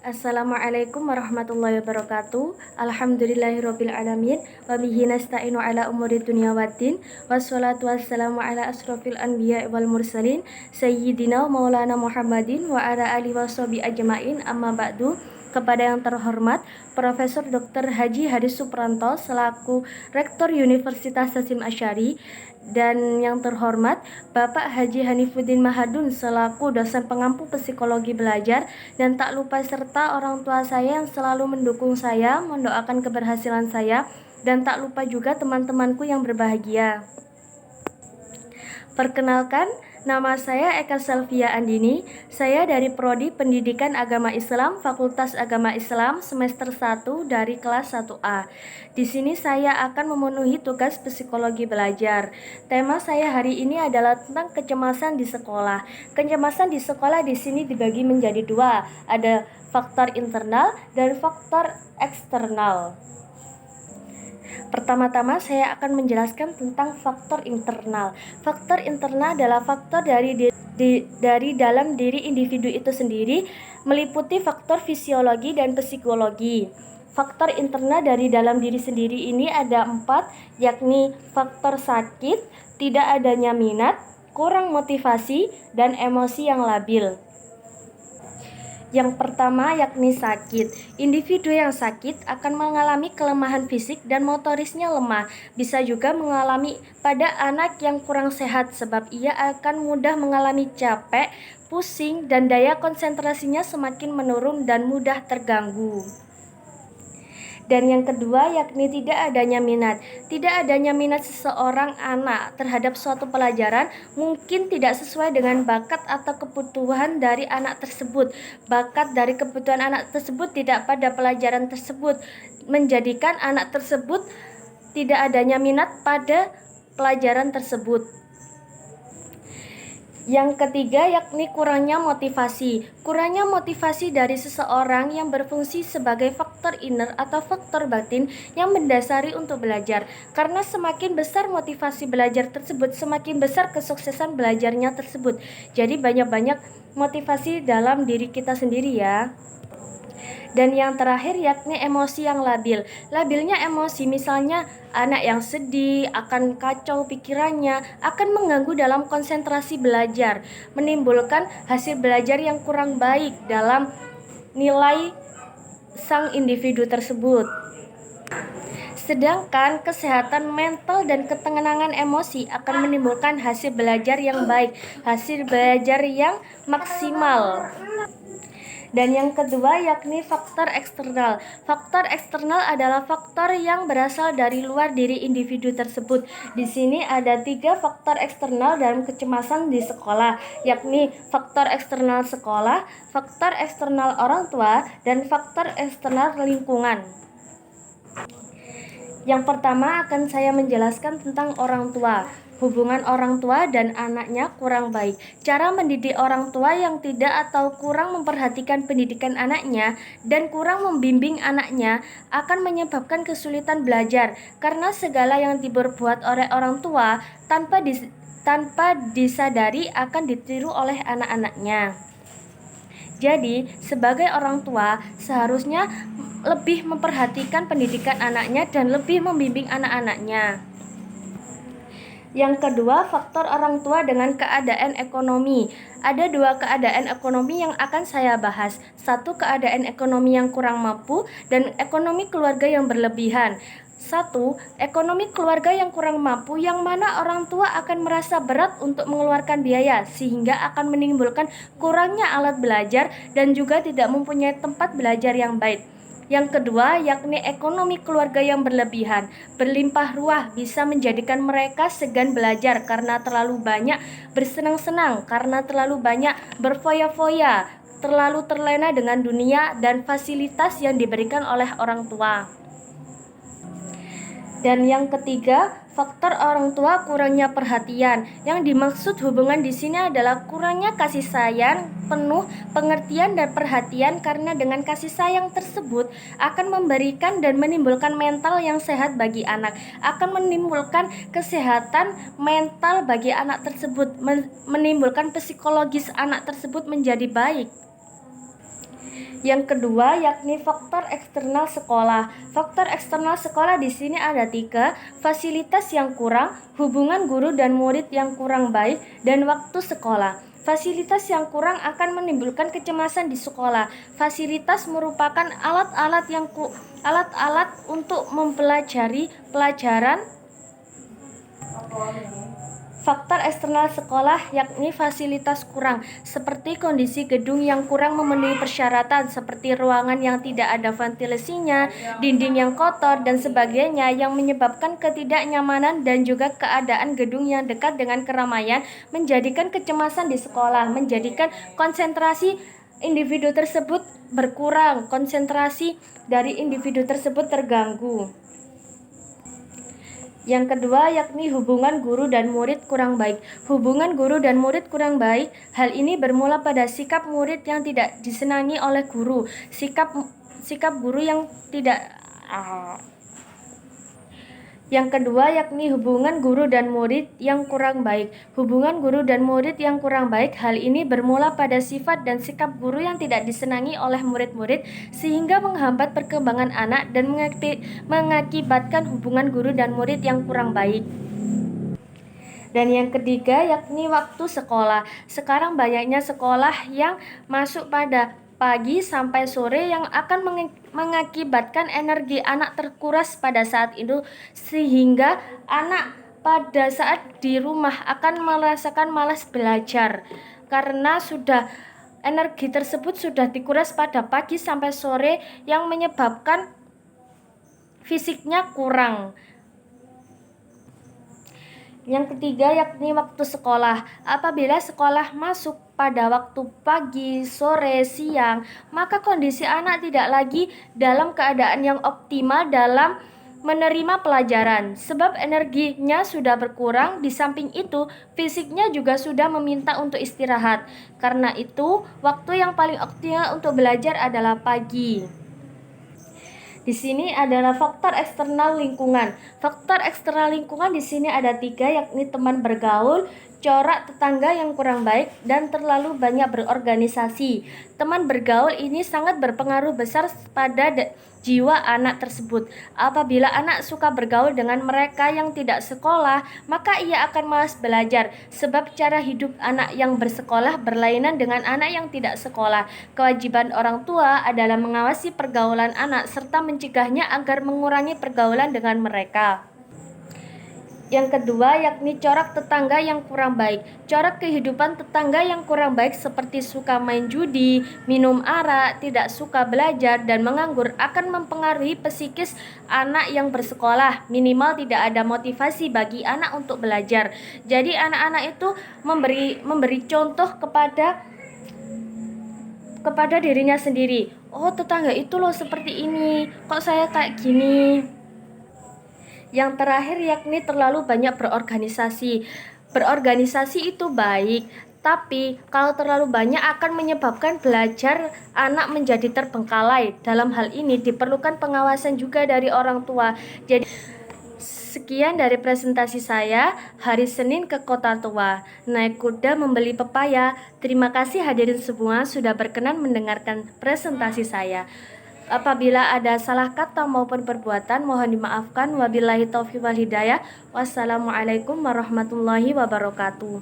Assalamualaikum warahmatullahi wabarakatuh. Alhamdulillahirabbil alamin wa bihi nasta'inu ala umuri dunya waddin. Wassalatu wassalamu ala asrofil anbiya wal mursalin sayyidina maulana Muhammadin wa ala alihi washabi ajmain. Amma ba'du. Kepada yang terhormat Profesor Dr. Haji Hadi Supranto selaku Rektor Universitas Hasyim Asy'ari, dan yang terhormat Bapak Haji Hanifuddin Mahadun selaku dosen pengampu psikologi belajar, dan tak lupa serta orang tua saya yang selalu mendukung saya, mendoakan keberhasilan saya, dan tak lupa juga teman-temanku yang berbahagia. Perkenalkan, nama saya Eka Selvia Andini. Saya dari Prodi Pendidikan Agama Islam, Fakultas Agama Islam, semester 1 dari kelas 1A. Di sini saya akan memenuhi tugas psikologi belajar. Tema saya hari ini adalah tentang kecemasan di sekolah. Kecemasan di sekolah di sini dibagi menjadi dua, ada faktor internal dan faktor eksternal. Pertama-tama saya akan menjelaskan tentang faktor internal. Faktor internal adalah faktor dari dalam diri individu itu sendiri, meliputi faktor fisiologi dan psikologi. Faktor internal dari dalam diri sendiri ini ada 4, yakni faktor sakit, tidak adanya minat, kurang motivasi, dan emosi yang labil. Yang pertama yakni sakit. Individu yang sakit akan mengalami kelemahan fisik dan motorisnya lemah. Bisa juga mengalami pada anak yang kurang sehat sebab ia akan mudah mengalami capek, pusing, dan daya konsentrasinya semakin menurun dan mudah terganggu. Dan yang kedua yakni tidak adanya minat. Tidak adanya minat seseorang anak terhadap suatu pelajaran mungkin tidak sesuai dengan bakat atau kebutuhan dari anak tersebut. Bakat dari kebutuhan anak tersebut tidak pada pelajaran tersebut, menjadikan anak tersebut tidak adanya minat pada pelajaran tersebut. Yang ketiga yakni kurangnya motivasi. Kurangnya motivasi dari seseorang yang berfungsi sebagai faktor inner atau faktor batin yang mendasari untuk belajar. Karena semakin besar motivasi belajar tersebut, semakin besar kesuksesan belajarnya tersebut. Jadi banyak-banyak motivasi dalam diri kita sendiri ya. Dan yang terakhir yakni emosi yang labil. Labilnya emosi, misalnya anak yang sedih, akan kacau pikirannya, akan mengganggu dalam konsentrasi belajar, menimbulkan hasil belajar yang kurang baik dalam nilai sang individu tersebut. Sedangkan kesehatan mental dan ketenangan emosi akan menimbulkan hasil belajar yang baik, hasil belajar yang maksimal. Dan yang kedua yakni faktor eksternal. Faktor eksternal adalah faktor yang berasal dari luar diri individu tersebut. Di sini ada 3 faktor eksternal dalam kecemasan di sekolah, yakni faktor eksternal sekolah, faktor eksternal orang tua, dan faktor eksternal lingkungan. Yang pertama akan saya menjelaskan tentang orang tua. Hubungan orang tua dan anaknya kurang baik. Cara mendidik orang tua yang tidak atau kurang memperhatikan pendidikan anaknya dan kurang membimbing anaknya akan menyebabkan kesulitan belajar, karena segala yang diperbuat oleh orang tua tanpa disadari akan ditiru oleh anak-anaknya. Jadi, sebagai orang tua seharusnya lebih memperhatikan pendidikan anaknya dan lebih membimbing anak-anaknya. Yang kedua, faktor orang tua dengan keadaan ekonomi. Ada 2 keadaan ekonomi yang akan saya bahas. 1, keadaan ekonomi yang kurang mampu, dan ekonomi keluarga yang berlebihan. 1, ekonomi keluarga yang kurang mampu, yang mana orang tua akan merasa berat untuk mengeluarkan biaya, sehingga akan menimbulkan kurangnya alat belajar dan juga tidak mempunyai tempat belajar yang baik. Yang kedua yakni ekonomi keluarga yang berlebihan, berlimpah ruah, bisa menjadikan mereka segan belajar karena terlalu banyak bersenang-senang, karena terlalu banyak berfoya-foya, terlalu terlena dengan dunia dan fasilitas yang diberikan oleh orang tua. Dan yang ketiga, faktor orang tua kurangnya perhatian. Yang dimaksud hubungan di sini adalah kurangnya kasih sayang penuh, pengertian dan perhatian, karena dengan kasih sayang tersebut akan memberikan dan menimbulkan mental yang sehat bagi anak, akan menimbulkan kesehatan mental bagi anak tersebut, menimbulkan psikologis anak tersebut menjadi baik. Yang kedua yakni faktor eksternal sekolah. Faktor eksternal sekolah di sini ada 3, fasilitas yang kurang, hubungan guru dan murid yang kurang baik, dan waktu sekolah. Fasilitas yang kurang akan menimbulkan kecemasan di sekolah. Fasilitas merupakan alat-alat untuk mempelajari pelajaran. Faktor eksternal sekolah yakni fasilitas kurang, seperti kondisi gedung yang kurang memenuhi persyaratan, seperti ruangan yang tidak ada ventilasinya, dinding yang kotor, dan sebagainya, yang menyebabkan ketidaknyamanan dan juga keadaan gedung yang dekat dengan keramaian, menjadikan kecemasan di sekolah, menjadikan konsentrasi individu tersebut berkurang, konsentrasi dari individu tersebut terganggu. Yang kedua yakni hubungan guru dan murid kurang baik. Hubungan guru dan murid kurang baik, hal ini bermula pada sikap murid yang tidak disenangi oleh guru, sikap guru yang tidak Yang kedua yakni hubungan guru dan murid yang kurang baik. Hubungan guru dan murid yang kurang baik, hal ini bermula pada sifat dan sikap guru yang tidak disenangi oleh murid-murid sehingga menghambat perkembangan anak dan mengakibatkan hubungan guru dan murid yang kurang baik. Dan yang ketiga yakni waktu sekolah. Sekarang banyaknya sekolah yang masuk pada pagi sampai sore yang akan mengakibatkan energi anak terkuras pada saat itu, sehingga anak pada saat di rumah akan merasakan malas belajar karena energi tersebut sudah dikuras pada pagi sampai sore yang menyebabkan fisiknya kurang. Yang ketiga yakni waktu sekolah. Apabila sekolah masuk pada waktu pagi, sore, siang, maka kondisi anak tidak lagi dalam keadaan yang optimal dalam menerima pelajaran, sebab energinya sudah berkurang. Di samping itu, fisiknya juga sudah meminta untuk istirahat. Karena itu, waktu yang paling optimal untuk belajar adalah pagi. Di sini adalah faktor eksternal lingkungan. Faktor eksternal lingkungan di sini ada 3, yakni teman bergaul, corak tetangga yang kurang baik, dan terlalu banyak berorganisasi. Teman bergaul ini sangat berpengaruh besar pada jiwa anak tersebut. Apabila anak suka bergaul dengan mereka yang tidak sekolah, maka ia akan malas belajar, sebab cara hidup anak yang bersekolah berlainan dengan anak yang tidak sekolah. Kewajiban orang tua adalah mengawasi pergaulan anak serta mencegahnya agar mengurangi pergaulan dengan mereka. Yang kedua yakni corak tetangga yang kurang baik. Corak kehidupan tetangga yang kurang baik seperti suka main judi, minum arak, tidak suka belajar, dan menganggur akan mempengaruhi psikis anak yang bersekolah. Minimal tidak ada motivasi bagi anak untuk belajar. Jadi anak-anak itu memberi contoh kepada dirinya sendiri. Oh, tetangga itu loh seperti ini, kok saya kayak gini. Yang terakhir yakni terlalu banyak berorganisasi. Berorganisasi itu baik, tapi kalau terlalu banyak akan menyebabkan belajar anak menjadi terbengkalai. Dalam hal ini diperlukan pengawasan juga dari orang tua. Jadi sekian dari presentasi saya, hari Senin ke Kota Tua, naik kuda membeli pepaya. Terima kasih hadirin semua sudah berkenan mendengarkan presentasi saya. Apabila ada salah kata maupun perbuatan, mohon dimaafkan. Wabillahi taufiq wal hidayah. Wassalamualaikum warahmatullahi wabarakatuh.